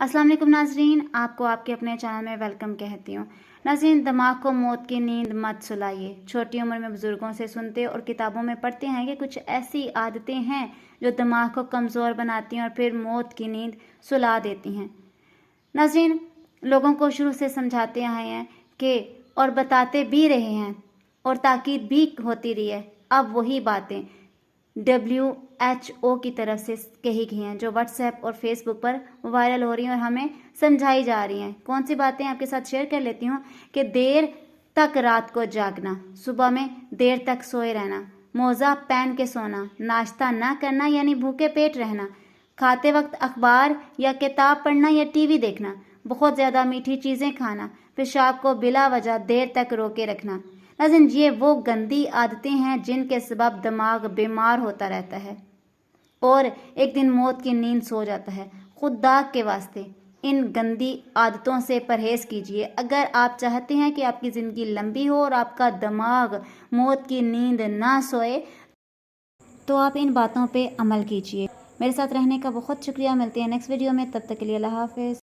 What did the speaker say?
अस्सलाम वालेकुम नाजरीन, आपको आपके अपने चैनल में वेलकम कहती हूँ। नाजरीन, दिमाग को मौत की नींद मत सुलाइए। छोटी उम्र में बुजुर्गों से सुनते और किताबों में पढ़ते हैं कि कुछ ऐसी आदतें हैं जो दिमाग को कमज़ोर बनाती हैं और फिर मौत की नींद सुला देती हैं। नाजरीन, लोगों को शुरू से समझाते आए हैं कि और बताते भी रहे हैं और ताकीद भी होती रही है। अब वही बातें WHO की तरफ से कही गई हैं जो व्हाट्सएप और फेसबुक पर वायरल हो रही हैं और हमें समझाई जा रही हैं। कौन सी बातें आपके साथ शेयर कर लेती हूँ कि देर तक रात को जागना, सुबह में देर तक सोए रहना, मोज़ा पहन के सोना, नाश्ता ना करना यानी भूखे पेट रहना, खाते वक्त अखबार या किताब पढ़ना या टीवी देखना, बहुत ज़्यादा मीठी चीज़ें खाना, पेशाब को बिला वजह देर तक रोके रखना। नाज़रीन, ये वो गंदी आदतें हैं जिनके सबब दिमाग बीमार होता रहता है और एक दिन मौत की नींद सो जाता है। खुदा के वास्ते इन गंदी आदतों से परहेज़ कीजिए। अगर आप चाहते हैं कि आपकी ज़िंदगी लंबी हो और आपका दिमाग मौत की नींद ना सोए, तो आप इन बातों पे अमल कीजिए। मेरे साथ रहने का बहुत शुक्रिया। मिलते हैं नेक्स्ट वीडियो में, तब तक के लिए अल्लाह हाफ़िज़।